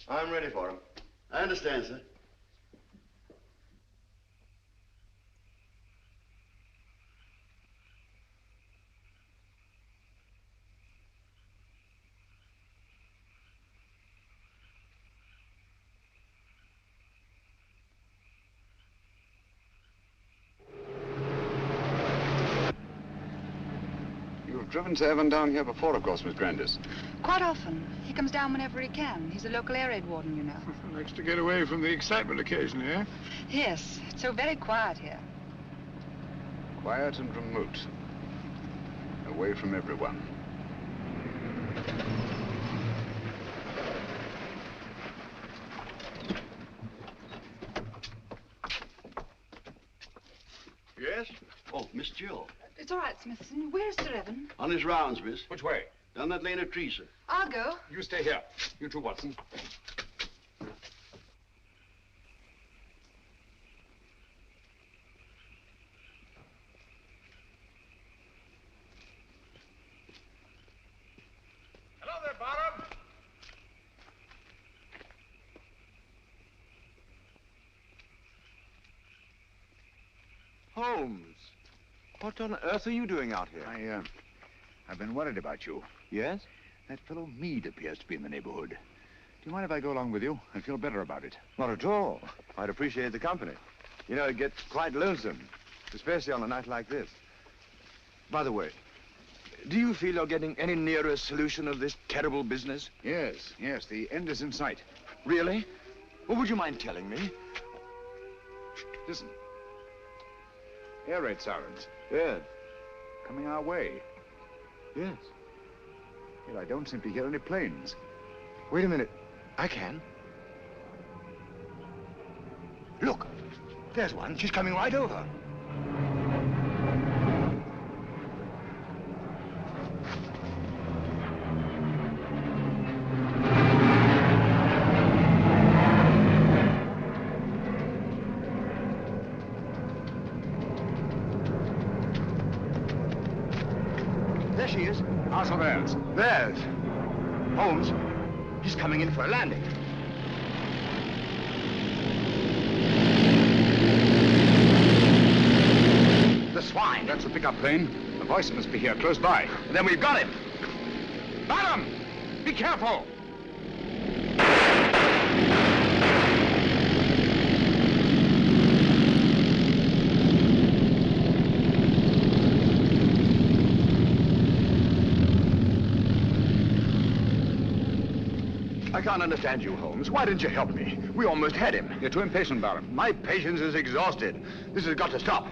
I'm ready for him. I understand, sir. Driven Sir Evan down here before, of course, Miss Grandis. Quite often. He comes down whenever he can. He's a local air raid warden, you know. Likes to get away from the excitement occasionally, eh? Yes. It's so very quiet here. Quiet and remote. away from everyone. Yes? Oh, Miss Jill. It's all right, Smithson. Where's Sir Evan? On his rounds, miss. Which way? Down that lane of trees, sir. I'll go. You stay here. You too, Watson. Hello there, Barham. Holmes, what on earth are you doing out here? I've been worried about you. Yes? That fellow Meade appears to be in the neighborhood. Do you mind if I go along with you? I feel better about it. Not at all. I'd appreciate the company. You know, it gets quite lonesome, especially on a night like this. By the way, do you feel you're getting any nearer a solution of this terrible business? Yes, the end is in sight. Really? Well, would you mind telling me? Listen. Air raid sirens. Yes. Coming our way. Yes. Yet I don't seem to hear any planes. Wait a minute. I can. Look, there's one. She's coming right over. There she is. Also theirs. Theirs. Holmes, he's coming in for a landing. The swine. That's a pickup plane. The voice must be here, close by. And then we've got him. Barham! Be careful! I can't understand you, Holmes. Why didn't you help me? We almost had him. You're too impatient, Barham. My patience is exhausted. This has got to stop.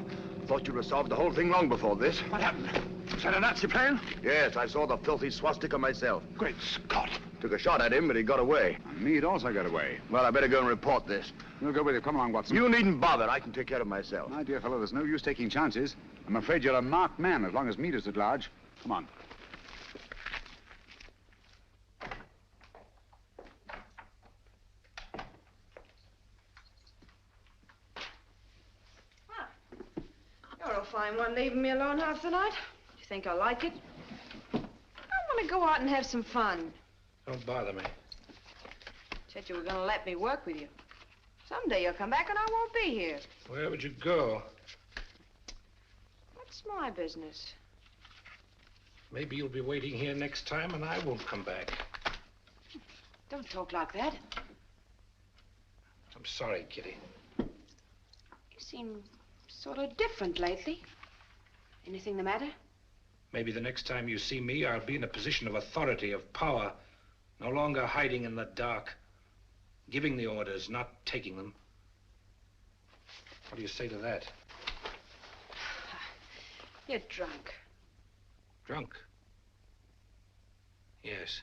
Thought you'd have solved the whole thing long before this. What happened? Was that a Nazi plane? Yes, I saw the filthy swastika myself. Great Scott. Took a shot at him, but he got away. Meade also got away. Well, I better go and report this. We'll go with you. Come along, Watson. You needn't bother. I can take care of myself. My dear fellow, there's no use taking chances. I'm afraid you're a marked man as long as Meade is at large. Come on. You're a fine one, leaving me alone half the night. Do you think I like it? I want to go out and have some fun. Don't bother me. Said you were going to let me work with you. Someday you'll come back and I won't be here. Where would you go? What's my business? Maybe you'll be waiting here next time and I won't come back. Don't talk like that. I'm sorry, Kitty. You seem sort of different lately. Anything the matter? Maybe the next time you see me, I'll be in a position of authority, of power. No longer hiding in the dark. Giving the orders, not taking them. What do you say to that? You're drunk. Drunk? Yes.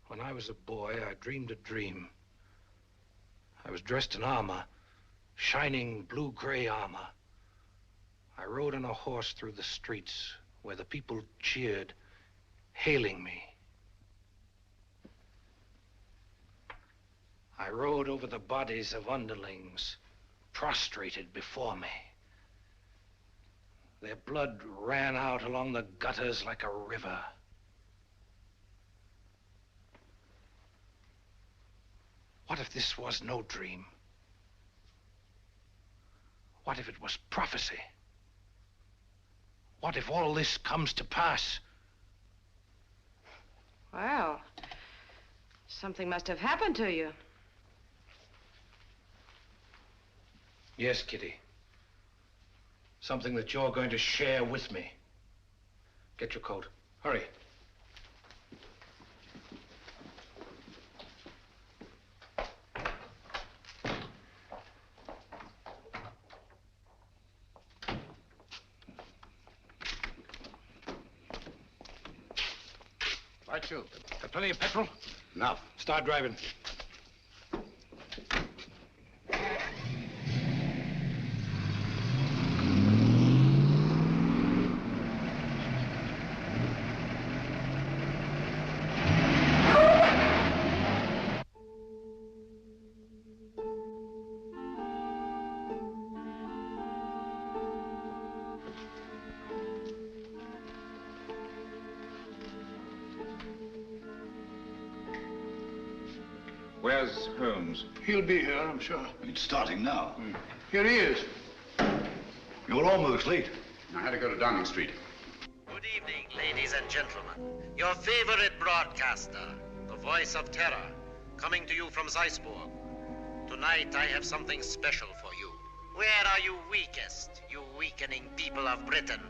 When I was a boy, I dreamed a dream. I was dressed in armor, shining blue-gray armor. I rode on a horse through the streets where the people cheered, hailing me. I rode over the bodies of underlings prostrated before me. Their blood ran out along the gutters like a river. What if this was no dream? What if it was prophecy? What if all this comes to pass? Well, something must have happened to you. Yes, Kitty. Something that you're going to share with me. Get your coat. Hurry. about you? Got plenty of petrol? Enough. Start driving. Where's Holmes? He'll be here, I'm sure. It's starting now. Here he is. You're almost late. I had to go to Downing Street. Good evening, ladies and gentlemen. Your favorite broadcaster, the voice of terror, coming to you from Zeisburg. Tonight I have something special for you. Where are you weakest, you weakening people of Britain?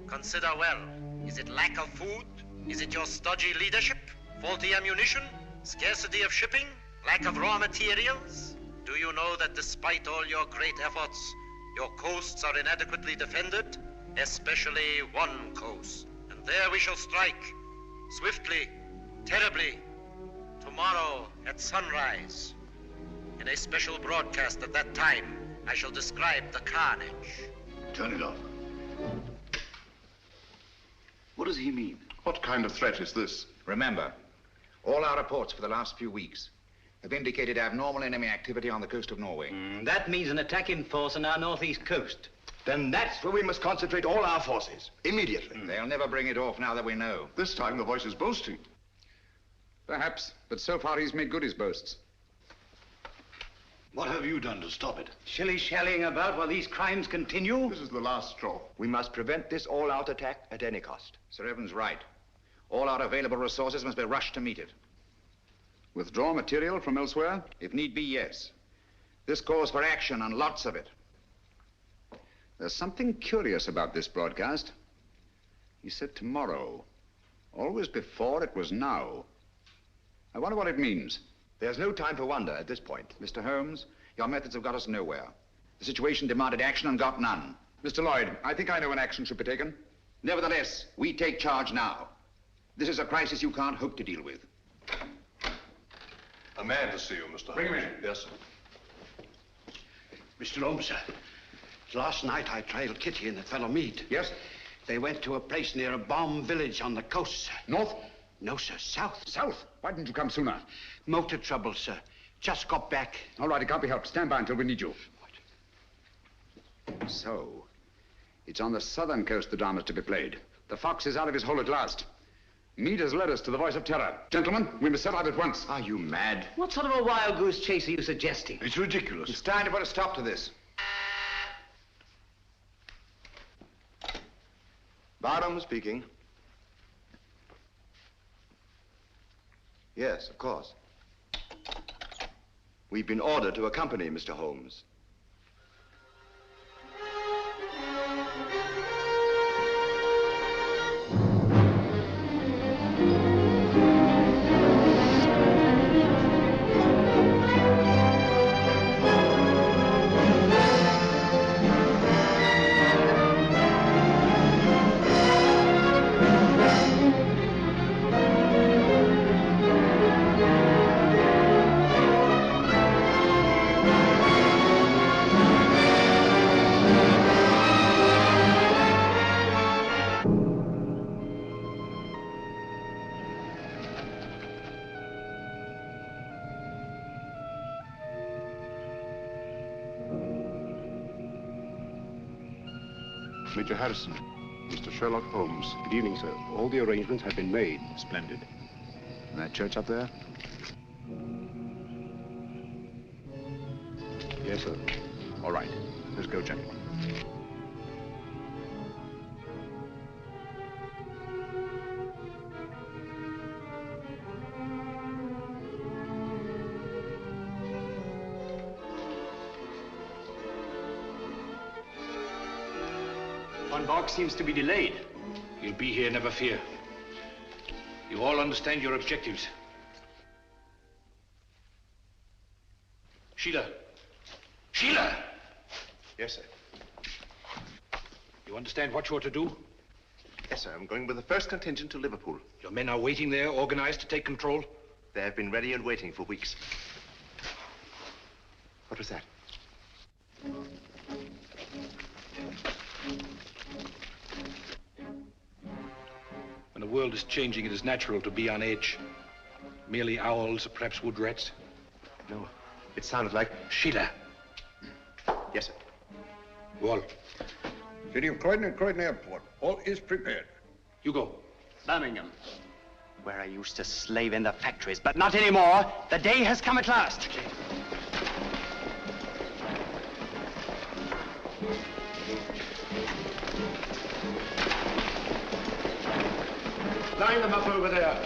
Consider well. Is it lack of food? Is it your stodgy leadership? Faulty ammunition? Scarcity of shipping? Lack of raw materials? Do you know that despite all your great efforts, your coasts are inadequately defended? Especially one coast. And there we shall strike. Swiftly, terribly. Tomorrow at sunrise. In a special broadcast at that time, I shall describe the carnage. Turn it off. What does he mean? What kind of threat is this? Remember, all our reports for the last few weeks have indicated abnormal enemy activity on the coast of Norway. That means an attack in force on our northeast coast. Then that's where we must concentrate all our forces, immediately. They'll never bring it off now that we know. This time the voice is boasting. Perhaps, but so far he's made good his boasts. What have you done to stop it? Shilly-shallying about while these crimes continue? This is the last straw. We must prevent this all-out attack at any cost. Sir Evans' right. All our available resources must be rushed to meet it. Withdraw material from elsewhere? If need be, yes. This calls for action, and lots of it. There's something curious about this broadcast. He said tomorrow. Always before, it was now. I wonder what it means. There's no time for wonder at this point. Mr. Holmes, your methods have got us nowhere. The situation demanded action and got none. Mr. Lloyd, I think I know when action should be taken. Nevertheless, we take charge now. This is a crisis you can't hope to deal with. A man to see you, Mr. Bring him in. Yes, sir. Mr. Holmes, sir. Last night I trailed Kitty and that fellow Meade. Yes? They went to a place near a bomb village on the coast, sir. North? No, sir, south. South? Why didn't you come sooner? Motor trouble, sir. Just got back. All right, it can't be helped. Stand by until we need you. What? So, it's on the southern coast the drama's to be played. The fox is out of his hole at last. Meade has led us to the voice of terror. Gentlemen, we must set out at once. Are you mad? What sort of a wild goose chase are you suggesting? It's ridiculous. It's time to put a stop to this. Barnum speaking. Yes, of course. We've been ordered to accompany Mr. Holmes. Major Harrison, Mr. Sherlock Holmes. Good evening, sir. All the arrangements have been made. Splendid. And that church up there? Yes, sir. All right. Let's go, gentlemen. Von Borg seems to be delayed. He'll be here, never fear. You all understand your objectives. Sheila. Sheila! Yes, sir. You understand what you're to do? Yes, sir. I'm going with the first contingent to Liverpool. Your men are waiting there, organized to take control? They have been ready and waiting for weeks. What was that? When the world is changing, it is natural to be on edge. Merely owls or perhaps wood rats? No, it sounded like Sheila. Yes, sir. Wall. City of Croydon and Croydon Airport. All is prepared. You go. Birmingham, where I used to slave in the factories, but not anymore. The day has come at last. Line them up over there.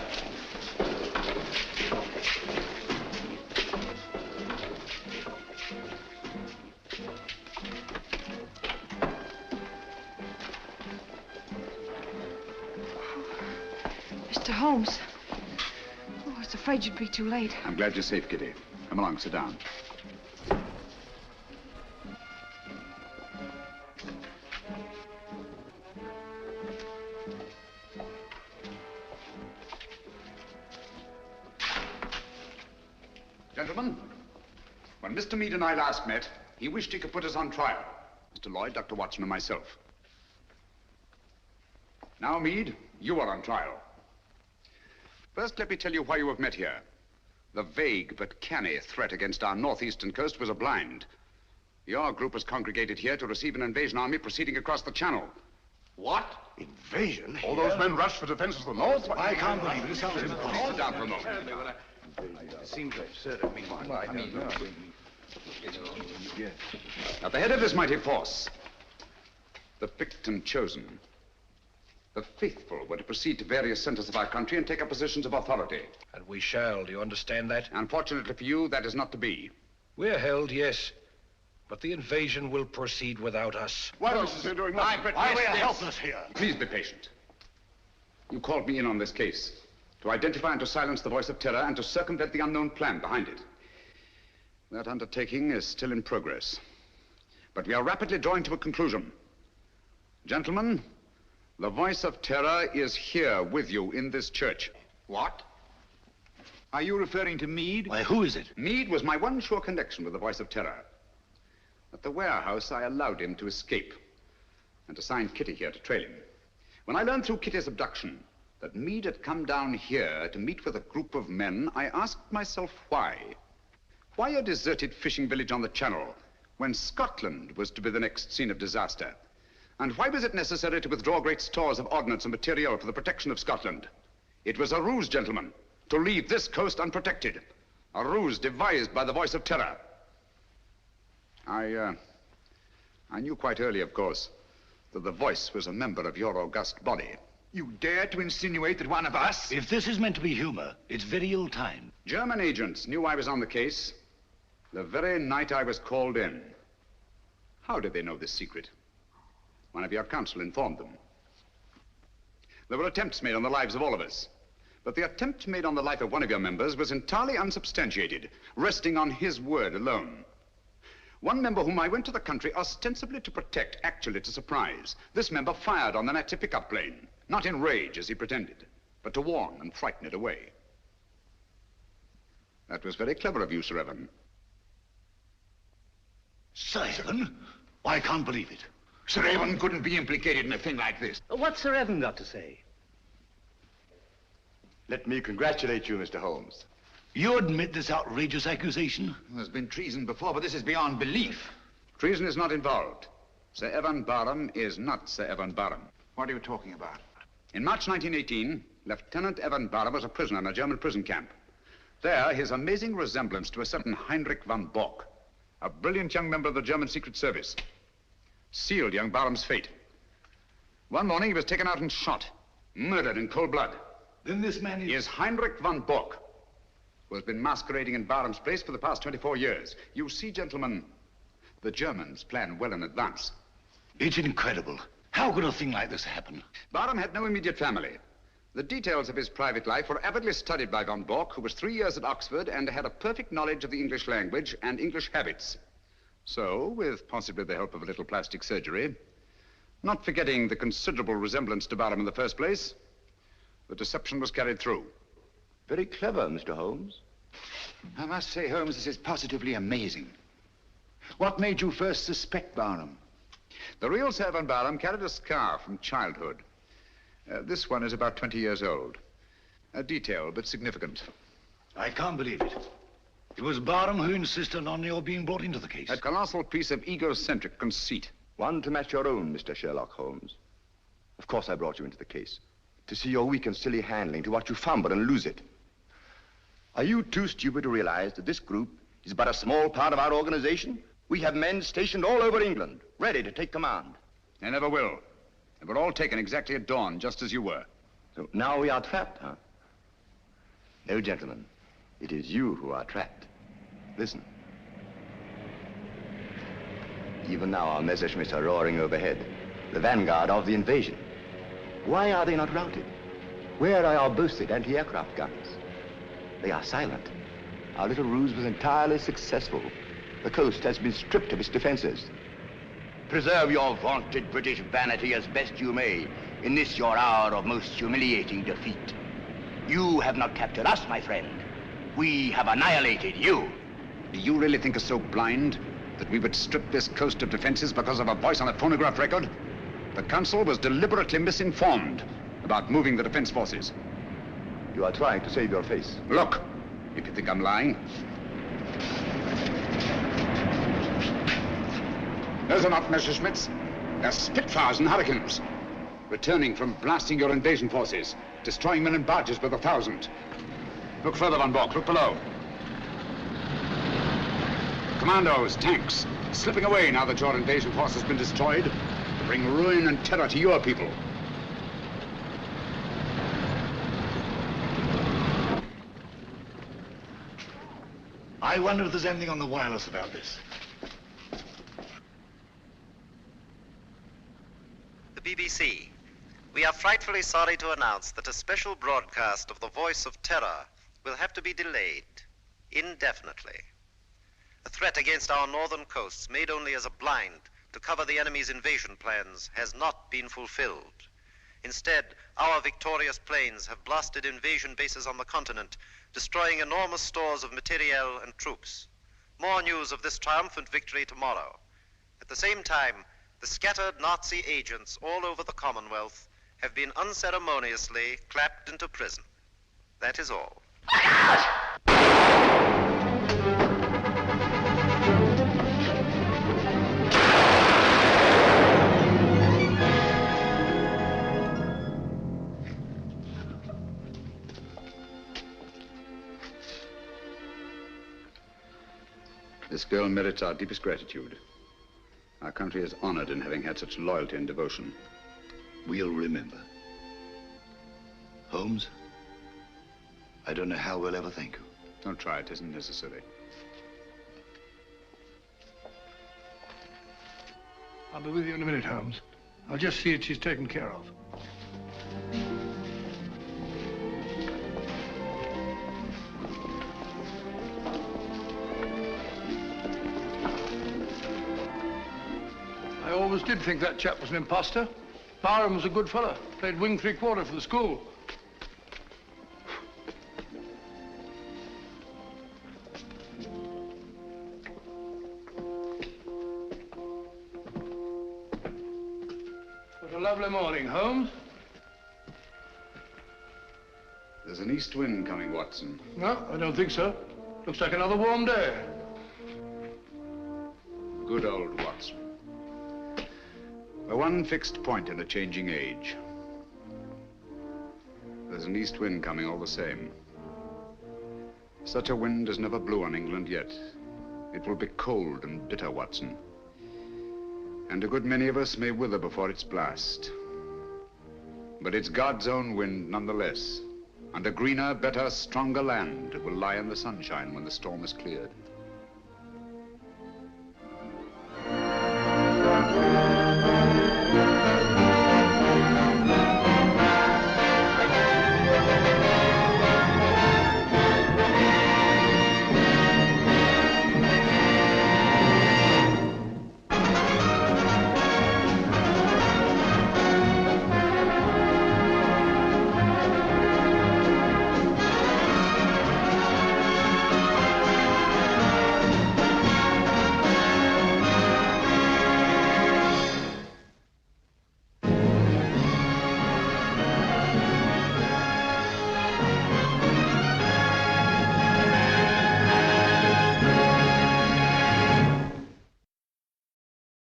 Mr. Holmes. Oh, I was afraid you'd be too late. I'm glad you're safe, Kitty. Come along, sit down. Gentlemen, when Mr. Meade and I last met, he wished he could put us on trial. Mr. Lloyd, Dr. Watson, and myself. Now, Meade, you are on trial. First, let me tell you why you have met here. The vague but canny threat against our northeastern coast was a blind. Your group was congregated here to receive an invasion army proceeding across the Channel. What? Invasion? All those men rushed for defense of the North? I can't believe it. It sounds impossible. Sit down for a moment. It seems absurd of me. At the head of this mighty force, the picked and chosen, the faithful were to proceed to various centers of our country and take up positions of authority. And we shall. Do you understand that? Unfortunately for you, that is not to be. We're held, yes. But the invasion will proceed without us. Why don't you doing nothing? Why we are helpless here? Please be patient. You called me in on this case to identify and to silence the voice of terror and to circumvent the unknown plan behind it. That undertaking is still in progress. But we are rapidly drawing to a conclusion. Gentlemen, the voice of terror is here with you in this church. What? Are you referring to Meade? Why, who is it? Meade was my one sure connection with the voice of terror. At the warehouse, I allowed him to escape and assigned Kitty here to trail him. When I learned through Kitty's abduction that Meade had come down here to meet with a group of men, I asked myself why. Why a deserted fishing village on the Channel when Scotland was to be the next scene of disaster? And why was it necessary to withdraw great stores of ordnance and material for the protection of Scotland? It was a ruse, gentlemen, to leave this coast unprotected. A ruse devised by the voice of terror. I knew quite early, of course, that the voice was a member of your august body. You dare to insinuate that one of us? If this is meant to be humor, it's very ill timed. German agents knew I was on the case the very night I was called in. How did they know this secret? One of your counsel informed them. There were attempts made on the lives of all of us. But the attempt made on the life of one of your members was entirely unsubstantiated, resting on his word alone. One member whom I went to the country ostensibly to protect, actually to surprise. This member fired on the Nazi pickup plane, not in rage as he pretended, but to warn and frighten it away. That was very clever of you, Sir Evan. Sir Evan? I can't believe it. Sir Evan couldn't be implicated in a thing like this. What's Sir Evan got to say? Let me congratulate you, Mr. Holmes. You admit this outrageous accusation? There's been treason before, but this is beyond belief. Treason is not involved. Sir Evan Barham is not Sir Evan Barham. What are you talking about? In March 1918, Lieutenant Evan Barham was a prisoner in a German prison camp. There, his amazing resemblance to a certain Heinrich von Bock, a brilliant young member of the German Secret Service, sealed young Barham's fate. One morning, he was taken out and shot, murdered in cold blood. Then this man is Heinrich von Bock, who has been masquerading in Barham's place for the past 24 years. You see, gentlemen, the Germans plan well in advance. It's incredible. How could a thing like this happen? Barham had no immediate family. The details of his private life were avidly studied by von Bock, who was 3 years at Oxford and had a perfect knowledge of the English language and English habits. So, with possibly the help of a little plastic surgery, Not forgetting the considerable resemblance to Barham in the first place, the deception was carried through. Very clever, Mr. Holmes. I must say, Holmes, this is positively amazing. What made you first suspect Barham? The real Sir Van Barham carried a scar from childhood. This one is about 20 years old. A detail, but significant. I can't believe it. It was Barham who insisted on your being brought into the case. A colossal piece of egocentric conceit. One to match your own, Mr. Sherlock Holmes. Of course I brought you into the case. To see your weak and silly handling, to watch you fumble and lose it. Are you too stupid to realize that this group is but a small part of our organization? We have men stationed all over England, ready to take command. They never will. They were all taken exactly at dawn, just as you were. So now we are trapped, huh? No, gentlemen. It is you who are trapped. Listen. Even now our Messerschmitts are roaring overhead, the vanguard of the invasion. Why are they not routed? Where are our boasted anti-aircraft guns? They are silent. Our little ruse was entirely successful. The coast has been stripped of its defenses. Preserve your vaunted British vanity as best you may in this your hour of most humiliating defeat. You have not captured us, my friend. We have annihilated you. Do you really think us so blind that we would strip this coast of defenses because of a voice on a phonograph record? The Council was deliberately misinformed about moving the defense forces. You are trying to save your face. Look, if you think I'm lying. Those are not Messerschmitts. They're Spitfires and Hurricanes. Returning from blasting your invasion forces, destroying men and barges by the thousand. Look further, Van Bork. Look below. Commandos, tanks, slipping away now that your invasion force has been destroyed to bring ruin and terror to your people. I wonder if there's anything on the wireless about this. The BBC. We are frightfully sorry to announce that a special broadcast of The Voice of Terror will have to be delayed indefinitely. A threat against our northern coasts, made only as a blind to cover the enemy's invasion plans, has not been fulfilled. Instead, our victorious planes have blasted invasion bases on the continent, destroying enormous stores of materiel and troops. More news of this triumphant victory tomorrow. At the same time, the scattered Nazi agents all over the Commonwealth have been unceremoniously clapped into prison. That is all. This girl merits our deepest gratitude. Our country is honored in having had such loyalty and devotion. We'll remember. Holmes, I don't know how we'll ever thank you. Don't try, it isn't necessary. I'll be with you in a minute, Holmes. I'll just see that she's taken care of. I always did think that chap was an imposter. Barham was a good fellow. Played wing 3/4 for the school. What a lovely morning, Holmes. There's an east wind coming, Watson. No, I don't think so. Looks like another warm day. Good old Watson. The one fixed point in a changing age. There's an east wind coming all the same. Such a wind has never blew on England yet. It will be cold and bitter, Watson. And a good many of us may wither before its blast. But it's God's own wind nonetheless. And a greener, better, stronger land will lie in the sunshine when the storm is cleared.